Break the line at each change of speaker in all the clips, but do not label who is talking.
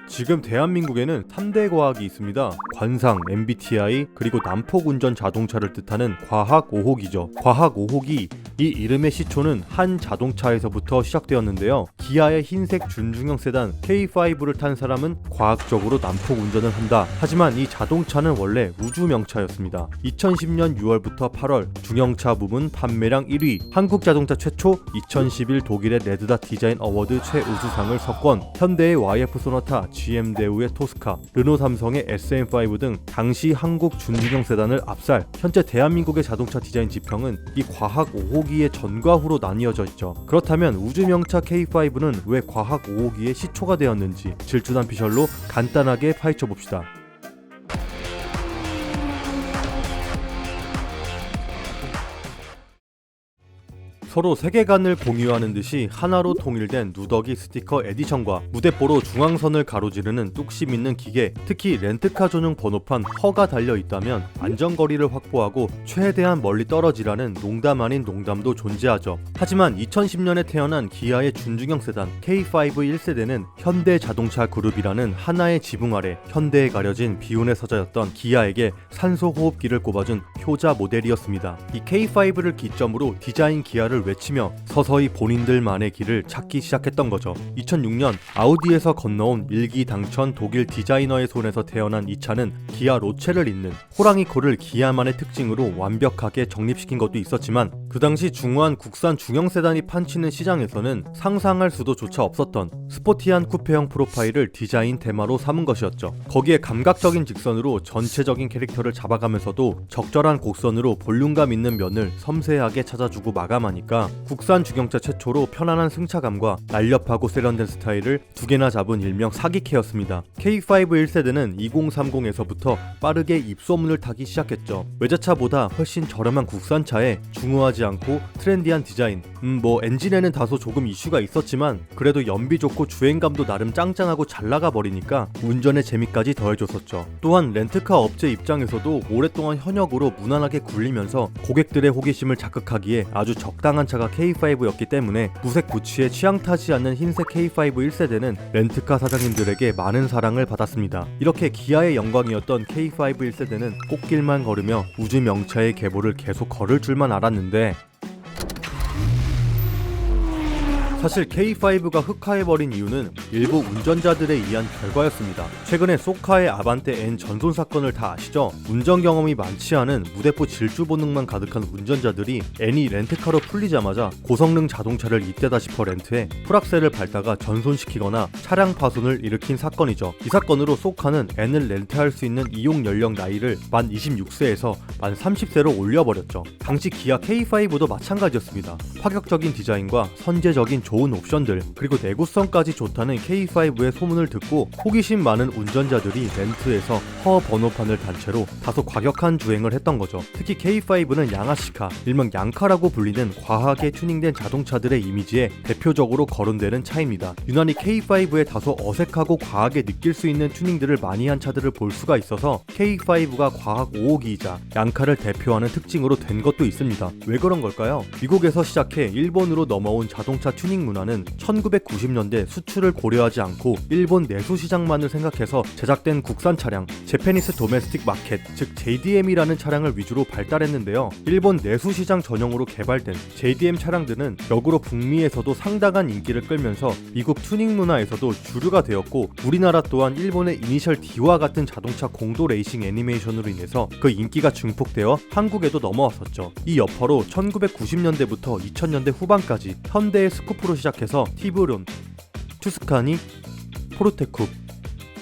지금 대한민국에는 3대 과학이 있습니다. 관상, MBTI, 그리고 난폭운전 자동차를 뜻하는 과학 5호기죠. 과학 5호기, 이 이름의 시초는 한 자동차에서부터 시작되었는데요. 기아의 흰색 준중형 세단 K5를 탄 사람은 과학적으로 난폭운전을 한다. 하지만 이 자동차는 원래 우주명차였습니다. 2010년 6월부터 8월 중형차 부문 판매량 1위, 한국 자동차 최초 2011 독일의 레드닷 디자인 어워드 최우수상을 석권, 현대의 YF 소나타, GM 대우의 토스카, 르노 삼성의 SM5 등 당시 한국 준중형 세단을 압살. 현재 대한민국의 자동차 디자인 지평은 이 과학 5호기의 전과 후로 나뉘어져 있죠. 그렇다면 우주명차 K5는 왜 과학 5호기의 시초가 되었는지 질투난 피셜로 간단하게 파헤쳐 봅시다. 서로 세계관을 공유하는 듯이 하나로 통일된 누더기 스티커 에디션과 무대뽀로 중앙선을 가로지르는 뚝심 있는 기계, 특히 렌트카 전용 번호판 허가 달려있다면 안전거리를 확보하고 최대한 멀리 떨어지라는 농담 아닌 농담도 존재하죠. 하지만 2010년에 태어난 기아의 준중형 세단 K5 1세대는 현대자동차 그룹이라는 하나의 지붕 아래 현대에 가려진 비운의 서자였던 기아에게 산소호흡기를 꼽아준 효자 모델이었습니다. 이 K5를 기점으로 디자인 기아를 외치며 서서히 본인들만의 길을 찾기 시작했던 거죠. 2006년 아우디에서 건너온 일기당천 독일 디자이너의 손에서 태어난 이 차는 기아 로체를 잇는 호랑이 코를 기아만의 특징으로 완벽하게 정립시킨 것도 있었지만 그 당시 중후한 국산 중형 세단이 판치는 시장에서는 상상할 수도조차 없었던 스포티한 쿠페형 프로파일을 디자인 테마로 삼은 것이었죠. 거기에 감각적인 직선으로 전체적인 캐릭터를 잡아가면서도 적절한 곡선으로 볼륨감 있는 면을 섬세하게 찾아주고 마감하니까 국산 중형차 최초로 편안한 승차감과 날렵하고 세련된 스타일을 두 개나 잡은 일명 사기캐였습니다. K5 1세대는 2030에서부터 빠르게 입소문을 타기 시작했죠. 외제차보다 훨씬 저렴한 국산차에 중후하지 않고 트렌디한 디자인, 엔진에는 다소 조금 이슈가 있었지만 그래도 연비 좋고 주행감도 나름 짱짱하고 잘 나가버리니까 운전의 재미까지 더해줬었죠. 또한 렌트카 업체 입장에서도 오랫동안 현역으로 무난하게 굴리면서 고객들의 호기심을 자극하기에 아주 적당한 차가 K5였기 때문에 무색 부츠에 취향 타지 않는 흰색 K5 1세대는 렌트카 사장님들에게 많은 사랑을 받았습니다. 이렇게 기아의 영광이었던 K5 1세대는 꽃길만 걸으며 우주명차의 계보를 계속 걸을 줄만 알았는데 사실 K5가 흑화해버린 이유는 일부 운전자들에 의한 결과였습니다. 최근에 소카의 아반떼 N 전손 사건을 다 아시죠? 운전 경험이 많지 않은 무대포 질주 본능만 가득한 운전자들이 N이 렌트카로 풀리자마자 고성능 자동차를 이때다 싶어 렌트해 풀악셀을 밟다가 전손시키거나 차량 파손을 일으킨 사건이죠. 이 사건으로 소카는 N을 렌트할 수 있는 이용 연령 나이를 만 26세에서 만 30세로 올려버렸죠. 당시 기아 K5도 마찬가지였습니다. 파격적인 디자인과 선제적인 좋은 옵션들, 그리고 내구성까지 좋다는 K5의 소문을 듣고 호기심 많은 운전자들이 렌트에서 허 번호판을 단 채로 다소 과격한 주행을 했던 거죠. 특히 K5는 양아시카, 일명 양카라고 불리는 과하게 튜닝된 자동차들의 이미지에 대표적으로 거론되는 차입니다. 유난히 K5에 다소 어색하고 과하게 느낄 수 있는 튜닝들을 많이 한 차들을 볼 수가 있어서 K5가 과학 5호기이자 양카를 대표하는 특징으로 된 것도 있습니다. 왜 그런 걸까요? 미국에서 시작해 일본으로 넘어온 자동차 튜닝 문화는 1990년대 수출을 고려하지 않고 일본 내수 시장만을 생각해서 제작된 국산 차량, 제페니스 도메스틱 마켓, 즉 JDM이라는 차량을 위주로 발달했는데요. 일본 내수 시장 전용으로 개발된 JDM 차량들은 역으로 북미에서도 상당한 인기를 끌면서 미국 튜닝 문화에서도 주류가 되었고, 우리나라 또한 일본의 이니셜 D와 같은 자동차 공도 레이싱 애니메이션으로 인해서 그 인기가 증폭되어 한국에도 넘어왔었죠. 이 여파로 1990년대부터 2000년대 후반까지 현대의 스쿠프로 시작해서 티브론, 투스카니, 포르테쿱,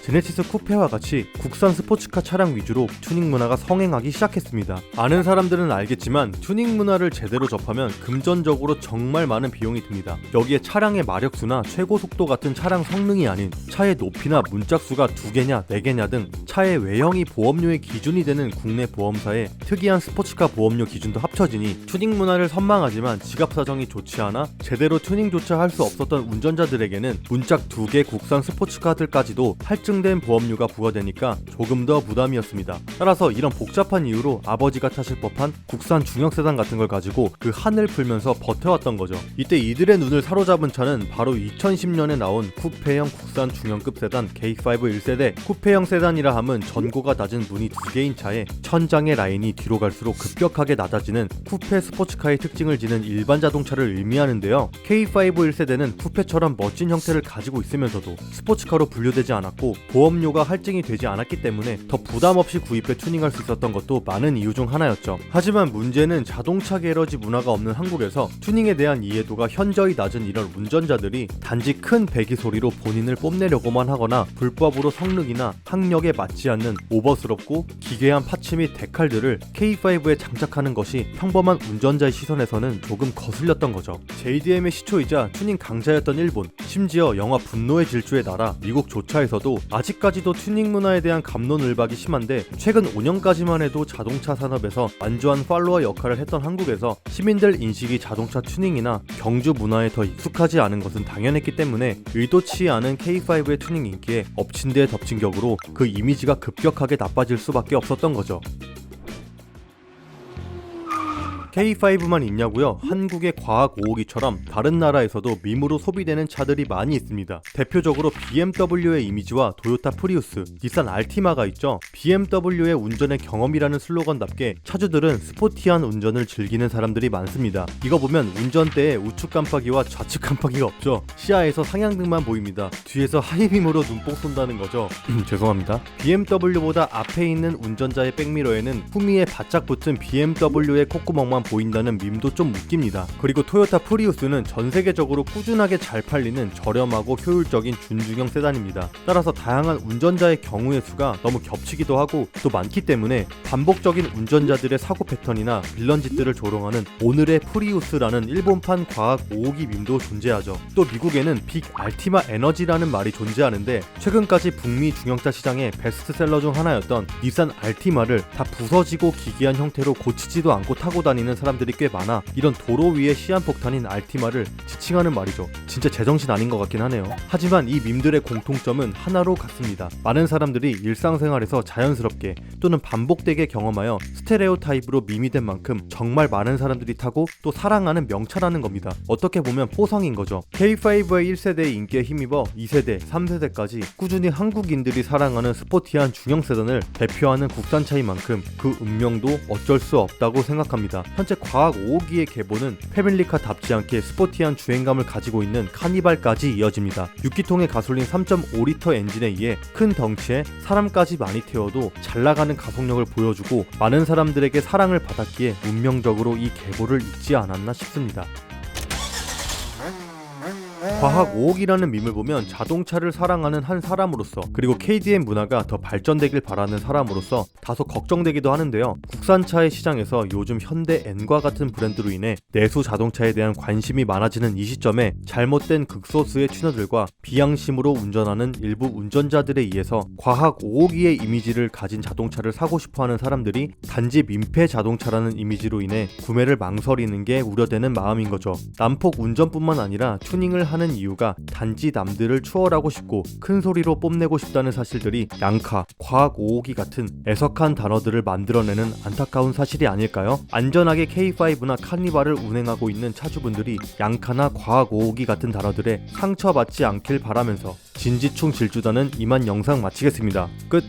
제네시스 쿠페와 같이 국산 스포츠카 차량 위주로 튜닝 문화가 성행하기 시작했습니다. 아는 사람들은 알겠지만 튜닝 문화를 제대로 접하면 금전적으로 정말 많은 비용이 듭니다. 여기에 차량의 마력수나 최고 속도 같은 차량 성능이 아닌 차의 높이나 문짝수가 2개냐 4개냐 등 차의 외형이 보험료의 기준이 되는 국내 보험사의 특이한 스포츠카 보험료 기준도 합쳐지니 튜닝 문화를 선망하지만 지갑 사정이 좋지 않아 제대로 튜닝조차 할 수 없었던 운전자들에게는 문짝 2개 국산 스포츠카들까지도 할증된 보험료가 부과되니까 조금 더 부담이었습니다. 따라서 이런 복잡한 이유로 아버지가 타실 법한 국산 중형 세단 같은 걸 가지고 그 한을 풀면서 버텨왔던 거죠. 이때 이들의 눈을 사로잡은 차는 바로 2010년에 나온 쿠페형 국산 중형급 세단 K5 1세대. 쿠페형 세단이라 함은 전고가 낮은 문이 2개인 차에 천장의 라인이 뒤로 갈수록 급격하게 낮아지는 쿠페 스포츠카의 특징을 지닌 일반 자동차를 의미하는데요. K5 1세대는 쿠페처럼 멋진 형태를 가지고 있으면서도 스포츠카로 분류되지 않았고 보험료가 할증이 되지 않았기 때문에 더 부담 없이 구입해 튜닝할 수 있었던 것도 많은 이유 중 하나였죠. 하지만 문제는 자동차 게러지 문화가 없는 한국에서 튜닝에 대한 이해도가 현저히 낮은 이런 운전자들이 단지 큰 배기 소리로 본인을 뽐내려고만 하거나 불법으로 성능이나 학력에 맞지 않는 오버스럽고 기괴한 파츠 및 데칼들을 K5에 장착하는 것이 평범한 운전자의 시선에서는 조금 거슬렸던 거죠. JDM의 시초이자 튜닝 강자였던 일본, 심지어 영화 분노의 질주의 나라 미국조차에서도 아직까지도 튜닝 문화에 대한 갑론을박이 심한데 최근 5년까지만 해도 자동차 산업에서 완주한 팔로워 역할을 했던 한국에서 시민들 인식이 자동차 튜닝이나 경주 문화에 더 익숙하지 않은 것은 당연했기 때문에 의도치 않은 K5의 튜닝 인기에 엎친 데 덮친 격으로 그 이미지가 급격하게 나빠질 수밖에 없었던 거죠. K5만 있냐고요? 한국의 과학 5호기처럼 다른 나라에서도 밈으로 소비되는 차들이 많이 있습니다. 대표적으로 BMW의 이미지와 토요타 프리우스, 닛산 알티마가 있죠. BMW의 운전의 경험이라는 슬로건답게 차주들은 스포티한 운전을 즐기는 사람들이 많습니다. 이거 보면 운전대에 우측 깜빡이와 좌측 깜빡이가 없죠. 시야에서 상향등만 보입니다. 뒤에서 하이빔으로 눈뽕 쏜다는 거죠. 죄송합니다. BMW보다 앞에 있는 운전자의 백미러에는 후미에 바짝 붙은 BMW의 콧구멍만 보인다는 밈도 좀 웃깁니다. 그리고 토요타 프리우스는 전 세계적으로 꾸준하게 잘 팔리는 저렴하고 효율적인 준중형 세단입니다. 따라서 다양한 운전자의 경우의 수가 너무 겹치기도 하고 또 많기 때문에 반복적인 운전자들의 사고 패턴이나 빌런 짓들을 조롱하는 오늘의 프리우스라는 일본판 과학 5호기 밈도 존재하죠. 또 미국에는 빅 알티마 에너지라는 말이 존재하는데 최근까지 북미 중형차 시장의 베스트셀러 중 하나였던 닛산 알티마를 다 부서지고 기괴한 형태로 고치지도 않고 타고 다니는 사람들이 꽤 많아 이런 도로 위의 시한폭탄인 알티마를 지칭하는 말이죠. 진짜 제정신 아닌 것 같긴 하네요. 하지만 이 밈들의 공통점은 하나로 같습니다. 많은 사람들이 일상생활에서 자연스럽게 또는 반복되게 경험하여 스테레오 타입으로 밈이 된 만큼 정말 많은 사람들이 타고 또 사랑하는 명차라는 겁니다. 어떻게 보면 포상인 거죠. K5의 1세대의 인기에 힘입어 2세대, 3세대까지 꾸준히 한국인들이 사랑하는 스포티한 중형 세단을 대표하는 국산차인 만큼 그 운명도 어쩔 수 없다고 생각합니다. 현재 과학 5호기의 계보는 패밀리카답지 않게 스포티한 주행감을 가지고 있는 카니발까지 이어집니다. 6기통의 가솔린 3.5리터 엔진에 의해 큰 덩치에 사람까지 많이 태워도 잘 나가는 가속력을 보여주고 많은 사람들에게 사랑을 받았기에 운명적으로 이 계보를 잇지 않았나 싶습니다. 과학 5호기라는 밈을 보면 자동차를 사랑하는 한 사람으로서 그리고 KDM 문화가 더 발전되길 바라는 사람으로서 다소 걱정되기도 하는데요. 국산차의 시장에서 요즘 현대 N과 같은 브랜드로 인해 내수 자동차에 대한 관심이 많아지는 이 시점에 잘못된 극소수의 튜너들과 비양심으로 운전하는 일부 운전자들에 의해서 과학 5호기의 이미지를 가진 자동차를 사고 싶어하는 사람들이 단지 민폐 자동차라는 이미지로 인해 구매를 망설이는 게 우려되는 마음인 거죠. 난폭 운전뿐만 아니라 튜닝을 하는 이유가 단지 남들을 추월하고 싶고 큰 소리로 뽐내고 싶다는 사실들이 양카, 과학 5호기 같은 애석한 단어들을 만들어내는 안타까운 사실이 아닐까요? 안전하게 K5나 카니발을 운행하고 있는 차주분들이 양카나 과학 5호기 같은 단어들에 상처받지 않길 바라면서 진지충 질주단은 이만 영상 마치겠습니다. 끝!